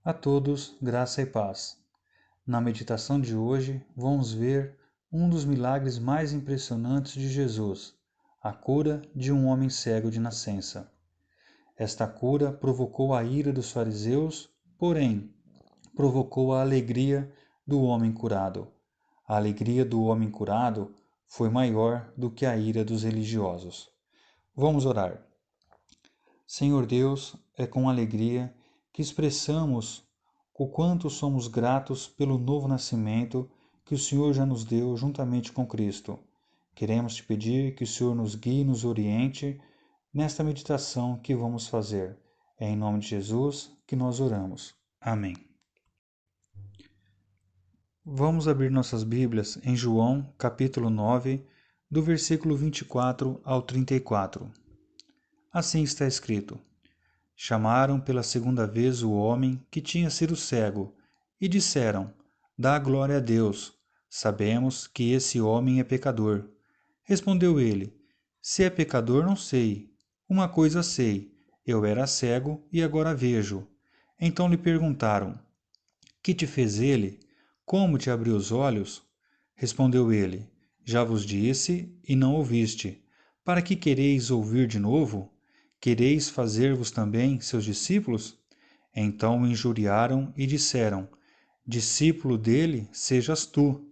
A todos, graça e paz. Na meditação de hoje, vamos ver um dos milagres mais impressionantes de Jesus, a cura de um homem cego de nascença. Esta cura provocou a ira dos fariseus, porém, provocou a alegria do homem curado. A alegria do homem curado foi maior do que a ira dos religiosos. Vamos orar. Senhor Deus, é com alegria que expressamos o quanto somos gratos pelo novo nascimento que o Senhor já nos deu juntamente com Cristo. Queremos te pedir que o Senhor nos guie e nos oriente nesta meditação que vamos fazer. É em nome de Jesus que nós oramos. Amém. Vamos abrir nossas Bíblias em João, capítulo 9, do versículo 24 ao 34. Assim está escrito: Chamaram pela segunda vez o homem que tinha sido cego e disseram: Dá glória a Deus, sabemos que esse homem é pecador. Respondeu ele: Se é pecador, não sei. Uma coisa sei, eu era cego e agora vejo. Então lhe perguntaram: Que te fez ele? Como te abriu os olhos? Respondeu ele: Já vos disse e não ouviste. Para que quereis ouvir de novo? Quereis fazer-vos também seus discípulos? Então o injuriaram e disseram: Discípulo dele sejas tu.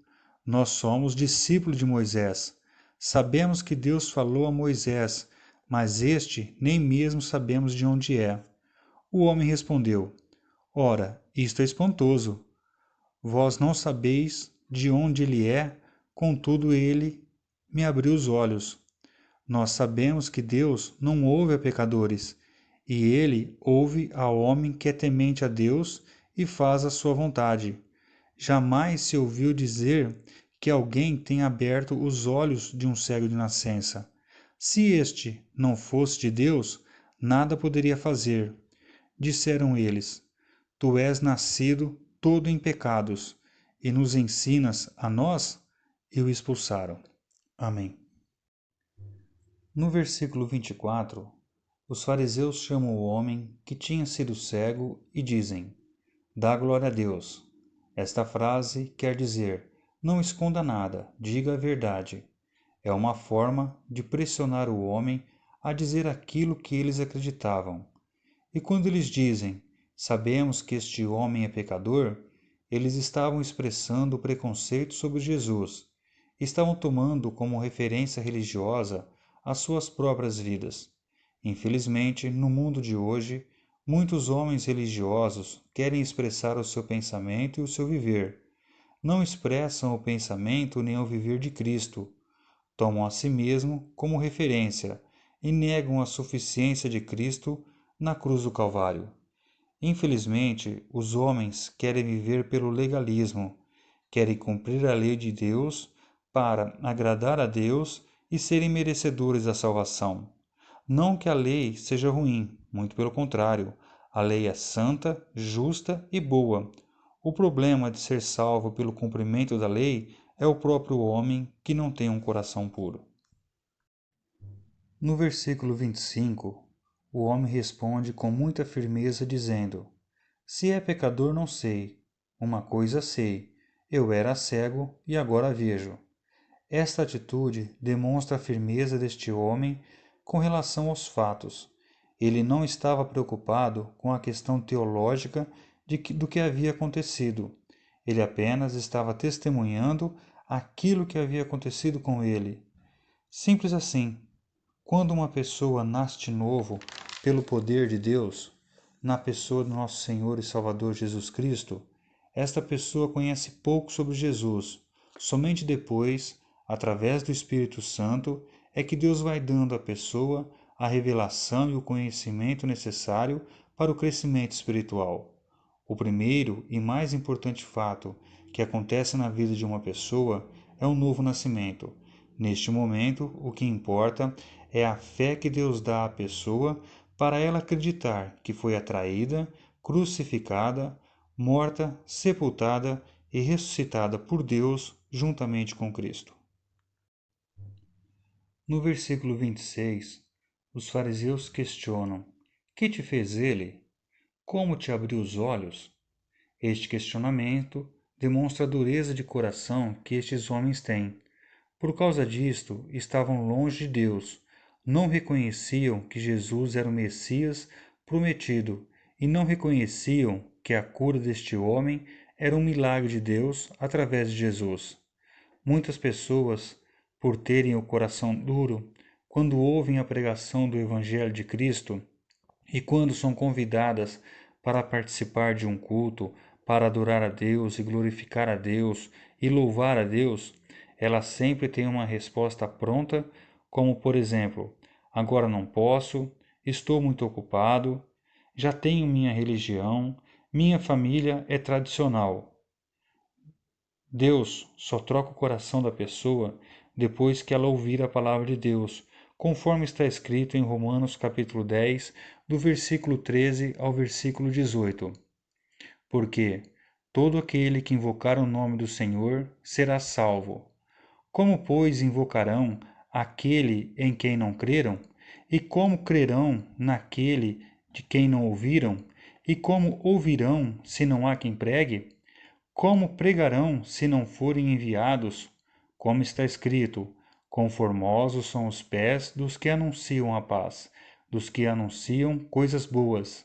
Nós somos discípulos de Moisés. Sabemos que Deus falou a Moisés, mas este nem mesmo sabemos de onde é. O homem respondeu: Ora, isto é espantoso. Vós não sabeis de onde ele é, contudo ele me abriu os olhos. Nós sabemos que Deus não ouve a pecadores, e ele ouve ao homem que é temente a Deus e faz a sua vontade. Jamais se ouviu dizer que alguém tenha aberto os olhos de um cego de nascença. Se este não fosse de Deus, nada poderia fazer. Disseram eles: Tu és nascido todo em pecados, e nos ensinas a nós? E o expulsaram. Amém. No versículo 24, os fariseus chamam o homem que tinha sido cego e dizem: Dá glória a Deus. Esta frase quer dizer: não esconda nada, diga a verdade. É uma forma de pressionar o homem a dizer aquilo que eles acreditavam. E quando eles dizem: sabemos que este homem é pecador, eles estavam expressando preconceito sobre Jesus. Estavam tomando como referência religiosa as suas próprias vidas. Infelizmente, no mundo de hoje, muitos homens religiosos querem expressar o seu pensamento e o seu viver. Não expressam o pensamento nem o viver de Cristo. Tomam a si mesmo como referência e negam a suficiência de Cristo na cruz do Calvário. Infelizmente, os homens querem viver pelo legalismo, querem cumprir a lei de Deus para agradar a Deus e serem merecedores da salvação. Não que a lei seja ruim, muito pelo contrário, a lei é santa, justa e boa. O problema de ser salvo pelo cumprimento da lei é o próprio homem que não tem um coração puro. No versículo 25, o homem responde com muita firmeza, dizendo: Se é pecador, não sei. Uma coisa sei: eu era cego e agora vejo. Esta atitude demonstra a firmeza deste homem com relação aos fatos. Ele não estava preocupado com a questão teológica do que havia acontecido. Ele apenas estava testemunhando aquilo que havia acontecido com ele. Simples assim. Quando uma pessoa nasce de novo pelo poder de Deus, na pessoa do nosso Senhor e Salvador Jesus Cristo, esta pessoa conhece pouco sobre Jesus. Somente depois, através do Espírito Santo, é que Deus vai dando à pessoa a revelação e o conhecimento necessário para o crescimento espiritual. O primeiro e mais importante fato que acontece na vida de uma pessoa é o novo nascimento. Neste momento, o que importa é a fé que Deus dá à pessoa para ela acreditar que foi atraída, crucificada, morta, sepultada e ressuscitada por Deus juntamente com Cristo. No versículo 26, os fariseus questionam: Que te fez ele? Como te abriu os olhos? Este questionamento demonstra a dureza de coração que estes homens têm. Por causa disto, estavam longe de Deus, não reconheciam que Jesus era o Messias prometido e não reconheciam que a cura deste homem era um milagre de Deus através de Jesus. Muitas pessoas, por terem o coração duro, quando ouvem a pregação do Evangelho de Cristo e quando são convidadas para participar de um culto, para adorar a Deus e glorificar a Deus e louvar a Deus, elas sempre têm uma resposta pronta, como por exemplo: agora não posso, estou muito ocupado, já tenho minha religião, minha família é tradicional. Deus só troca o coração da pessoa depois que ela ouvir a palavra de Deus, conforme está escrito em Romanos capítulo 10, do versículo 13 ao versículo 18. Porque todo aquele que invocar o nome do Senhor será salvo. Como, pois, invocarão aquele em quem não creram? E como crerão naquele de quem não ouviram? E como ouvirão se não há quem pregue? Como pregarão se não forem enviados? Como está escrito: conformosos são os pés dos que anunciam a paz, dos que anunciam coisas boas.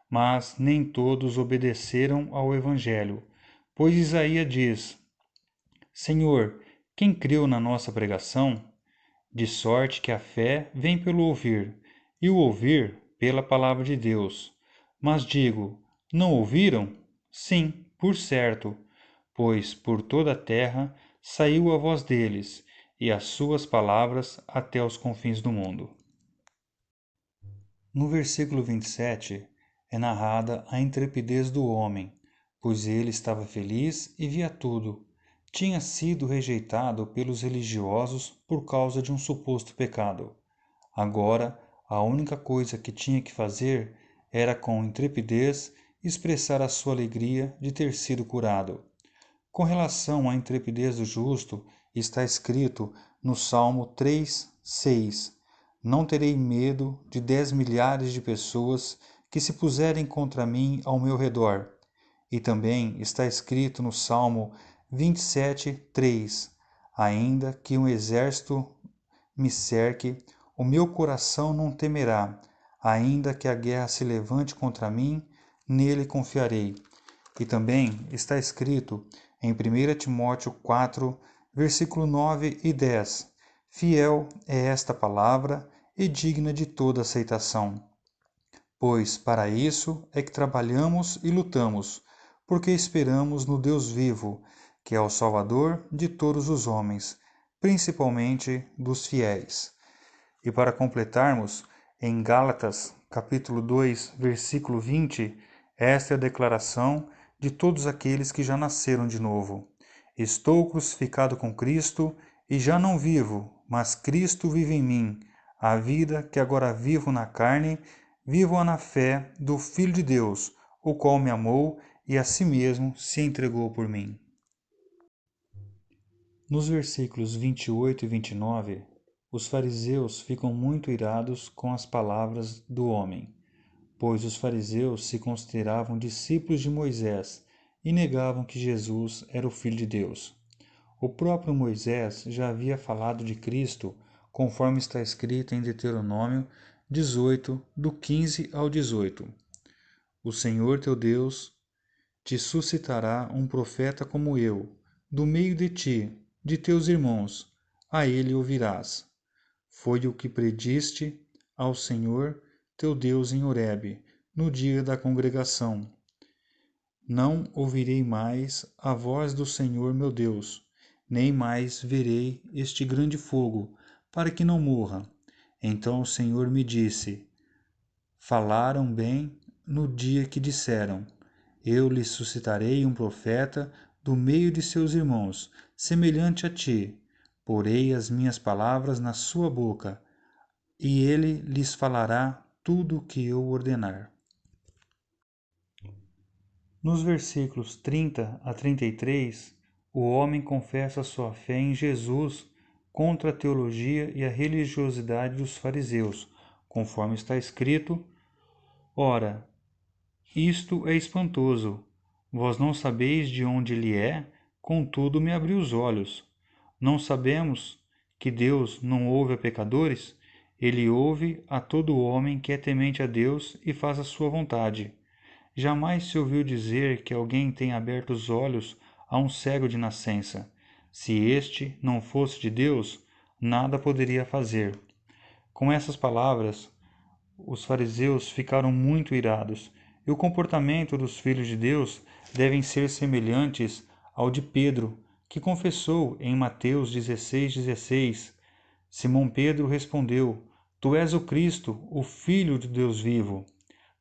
Mas nem todos obedeceram ao Evangelho, pois Isaías diz: Senhor, quem creu na nossa pregação? De sorte que a fé vem pelo ouvir, e o ouvir pela palavra de Deus. Mas digo: não ouviram? Sim, por certo, pois por toda a terra saiu a voz deles, e as suas palavras até os confins do mundo. No versículo 27 é narrada a intrepidez do homem, pois ele estava feliz e via tudo. Tinha sido rejeitado pelos religiosos por causa de um suposto pecado. Agora, a única coisa que tinha que fazer era, com intrepidez, expressar a sua alegria de ter sido curado. Com relação à intrepidez do justo, está escrito no Salmo 3, 6: Não terei medo de 10 milhares de pessoas que se puserem contra mim ao meu redor. E também está escrito no Salmo 27, 3: Ainda que um exército me cerque, o meu coração não temerá. Ainda que a guerra se levante contra mim, nele confiarei. E também está escrito em 1 Timóteo 4, versículo 9 e 10: Fiel é esta palavra e digna de toda aceitação. Pois para isso é que trabalhamos e lutamos, porque esperamos no Deus vivo, que é o Salvador de todos os homens, principalmente dos fiéis. E para completarmos, em Gálatas, capítulo 2, versículo 20, esta é a declaração de todos aqueles que já nasceram de novo. Estou crucificado com Cristo e já não vivo, mas Cristo vive em mim. A vida que agora vivo na carne, vivo-a na fé do Filho de Deus, o qual me amou e a si mesmo se entregou por mim. Nos versículos 28 e 29, os fariseus ficam muito irados com as palavras do homem, pois os fariseus se consideravam discípulos de Moisés e negavam que Jesus era o Filho de Deus. O próprio Moisés já havia falado de Cristo, conforme está escrito em Deuteronômio 18, do 15 ao 18. O Senhor teu Deus te suscitará um profeta como eu, do meio de ti, de teus irmãos, a ele ouvirás. Foi o que prediste ao Senhor teu Deus em Horebe, no dia da congregação. Não ouvirei mais a voz do Senhor meu Deus, nem mais verei este grande fogo, para que não morra. Então o Senhor me disse: falaram bem no dia que disseram: eu lhes suscitarei um profeta do meio de seus irmãos, semelhante a ti. Porei as minhas palavras na sua boca, e ele lhes falará tudo o que eu ordenar. Nos versículos 30 a 33, o homem confessa sua fé em Jesus contra a teologia e a religiosidade dos fariseus, conforme está escrito: ora, isto é espantoso. Vós não sabeis de onde ele é, contudo me abriu os olhos. Não sabemos que Deus não ouve a pecadores? Ele ouve a todo homem que é temente a Deus e faz a sua vontade. Jamais se ouviu dizer que alguém tenha aberto os olhos a um cego de nascença. Se este não fosse de Deus, nada poderia fazer. Com essas palavras, os fariseus ficaram muito irados, e o comportamento dos filhos de Deus devem ser semelhantes ao de Pedro, que confessou em Mateus 16:16. Simão Pedro respondeu: Tu és o Cristo, o Filho de Deus vivo.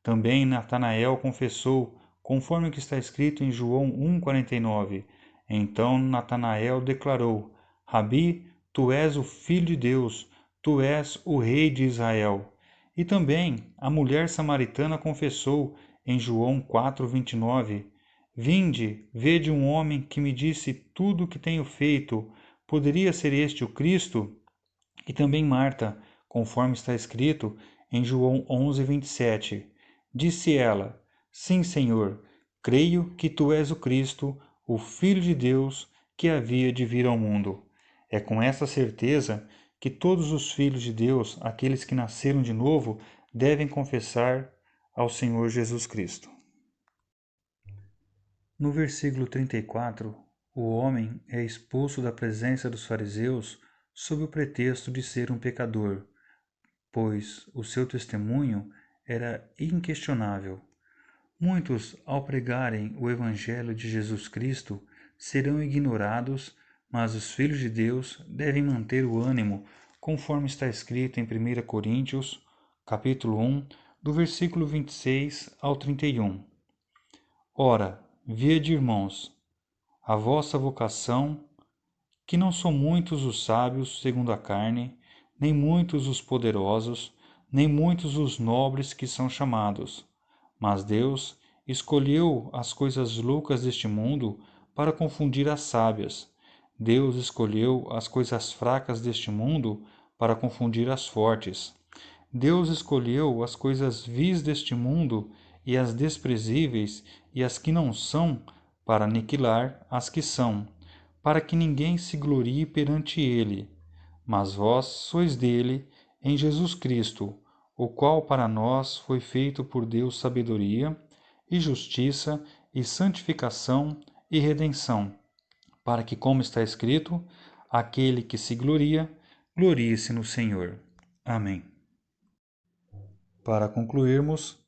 Também Natanael confessou, conforme o que está escrito em João 1:49. Então Natanael declarou: Rabi, tu és o Filho de Deus, tu és o Rei de Israel. E também a mulher samaritana confessou em João 4:29. Vinde, vede um homem que me disse tudo o que tenho feito. Poderia ser este o Cristo? E também Marta, conforme está escrito em João 11:27. Disse ela: Sim, Senhor, creio que tu és o Cristo, o Filho de Deus, que havia de vir ao mundo. É com essa certeza que todos os filhos de Deus, aqueles que nasceram de novo, devem confessar ao Senhor Jesus Cristo. No versículo 34, o homem é expulso da presença dos fariseus sob o pretexto de ser um pecador, pois o seu testemunho era inquestionável. Muitos, ao pregarem o Evangelho de Jesus Cristo, serão ignorados, mas os filhos de Deus devem manter o ânimo, conforme está escrito em 1 Coríntios, capítulo 1, do versículo 26 ao 31. Ora, vede, irmãos, a vossa vocação, que não são muitos os sábios segundo a carne, nem muitos os poderosos, nem muitos os nobres que são chamados. Mas Deus escolheu as coisas loucas deste mundo para confundir as sábias. Deus escolheu as coisas fracas deste mundo para confundir as fortes. Deus escolheu as coisas vis deste mundo e as desprezíveis e as que não são para aniquilar as que são, para que ninguém se glorie perante ele. Mas vós sois dele, em Jesus Cristo, o qual para nós foi feito por Deus sabedoria, e justiça, e santificação, e redenção, para que, como está escrito, aquele que se gloria, glorie-se no Senhor. Amém. Para concluirmos,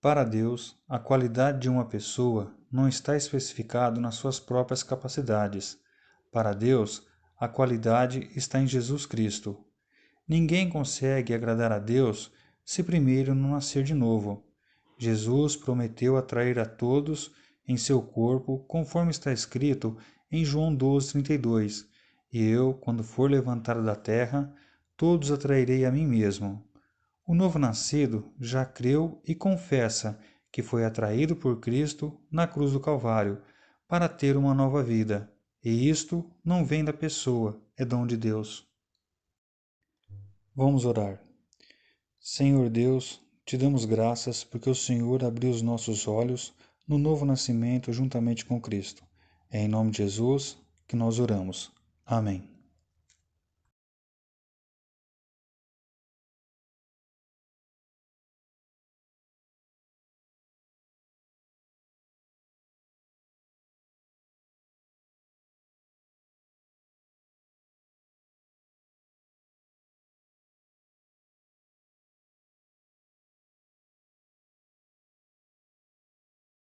para Deus, a qualidade de uma pessoa não está especificado nas suas próprias capacidades. Para Deus, a qualidade está em Jesus Cristo. Ninguém consegue agradar a Deus se primeiro não nascer de novo. Jesus prometeu atrair a todos em seu corpo, conforme está escrito em João 12:32. E eu, quando for levantado da terra, todos atrairei a mim mesmo. O novo nascido já creu e confessa que foi atraído por Cristo na cruz do Calvário para ter uma nova vida. E isto não vem da pessoa, é dom de Deus. Vamos orar. Senhor Deus, te damos graças porque o Senhor abriu os nossos olhos no novo nascimento juntamente com Cristo. É em nome de Jesus que nós oramos. Amém.